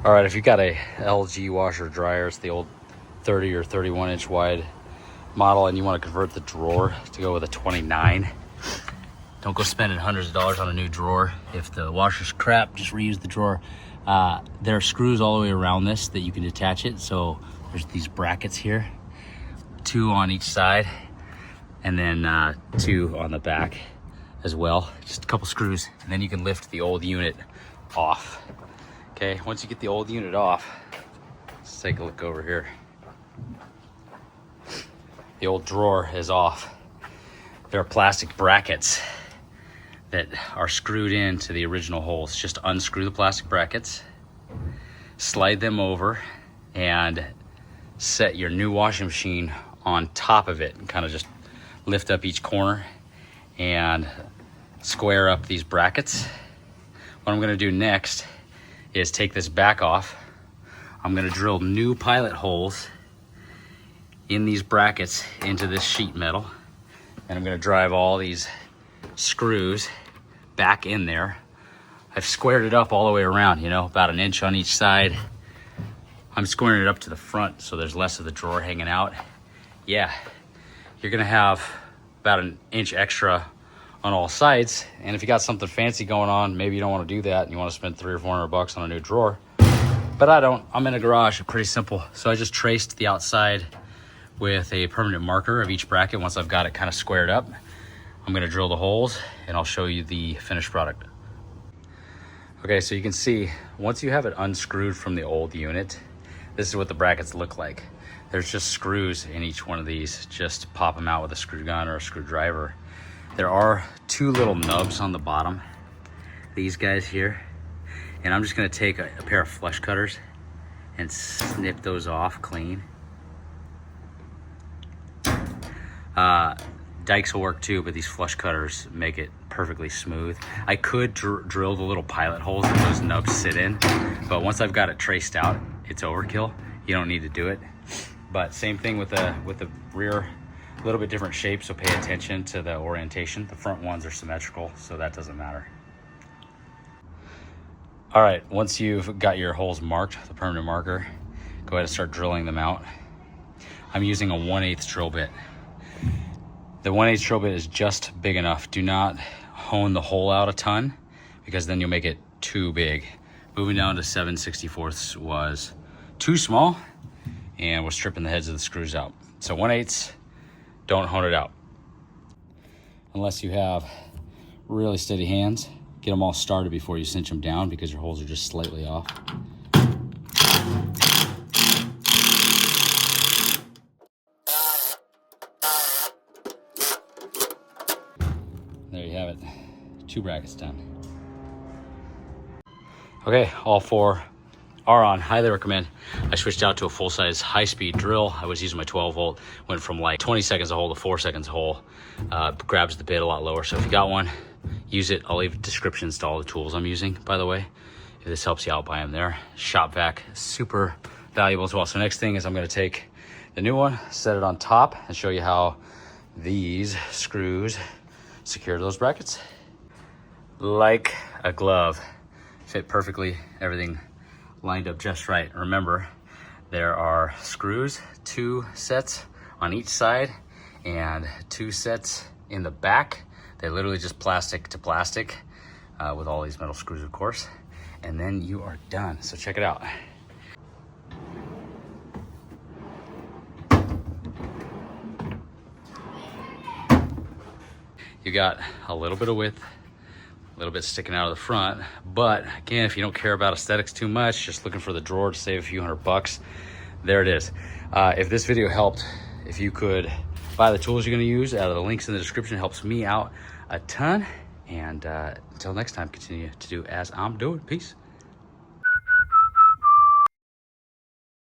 All right, if you got a LG washer dryer, it's the old 30 or 31 inch wide model, and you want to convert the drawer to go with a 29, don't go spending hundreds of dollars on a new drawer. If the washer's crap, just reuse the drawer. There are screws all the way around this that you can detach it. So there's these brackets here, 2 on each side, and then 2 on the back as well. Just a couple screws, and then you can lift the old unit off. Okay, once you get the old unit off, let's take a look over here. The old drawer is off. There are plastic brackets that are screwed into the original holes. Just unscrew the plastic brackets, slide them over, and set your new washing machine on top of it, and kind of just lift up each corner and square up these brackets. What I'm gonna do next is take this back off. I'm gonna drill new pilot holes in these brackets into this sheet metal, and I'm gonna drive all these screws back in there. I've squared it up all the way around, you know, about 1 inch on each side. I'm squaring it up to the front so there's less of the drawer hanging out. Yeah, you're gonna have about 1 inch extra on all sides, and if you got something fancy going on, maybe you don't want to do that and you want to spend $300 or $400 on a new drawer. But I don't. I'm in a garage. Pretty simple. So I just traced the outside with a permanent marker of each bracket. Once I've got it kind of squared up, I'm going to drill the holes and I'll show you the finished product. Okay, so you can see once you have it unscrewed from the old unit, this is what the brackets look like. There's just screws in each one of these. Just pop them out with a screw gun or a screwdriver. There are 2 little nubs on the bottom, these guys here, and I'm just gonna take a pair of flush cutters and snip those off clean. Dikes will work too, but these flush cutters make it perfectly smooth. I could drill the little pilot holes that those nubs sit in, but once I've got it traced out, it's overkill. You don't need to do it. But same thing with the rear. A little bit different shape, so pay attention to the orientation. The front ones are symmetrical, so that doesn't matter. All right, once you've got your holes marked, the permanent marker, go ahead and start drilling them out. I'm using a 1/8 drill bit. The 1/8 drill bit is just big enough. Do not hone the hole out a ton, because then you'll make it too big. Moving down to 7/64 was too small, and we're stripping the heads of the screws out. So 1/8. Don't hone it out. Unless you have really steady hands, get them all started before you cinch them down, because your holes are just slightly off. There you have it, 2 brackets done. Okay, all 4 are on. Highly recommend. I switched out to a full-size high-speed drill. I was using my 12 volt, went from like 20 seconds a hole to 4 seconds a hole. Grabs the bit a lot lower. So if you got one, use it. I'll leave descriptions to all the tools I'm using, by the way. If this helps you out, buy them there. Shop vac, super valuable as well. So next thing is I'm gonna take the new one, set it on top, and show you how these screws secure those brackets. Like a glove, fit perfectly, everything lined up just right. Remember, there are screws, 2 sets on each side and 2 sets in the back. They're literally just plastic to plastic with all these metal screws, of course. And then you are done. So check it out. You got a little bit of width, a little bit sticking out of the front, but again, if you don't care about aesthetics too much, just looking for the drawer to save a few $100, there it is. If this video helped, if you could buy the tools you're going to use out of the links in the description, it helps me out a ton. And until next time, continue to do as I'm doing. Peace.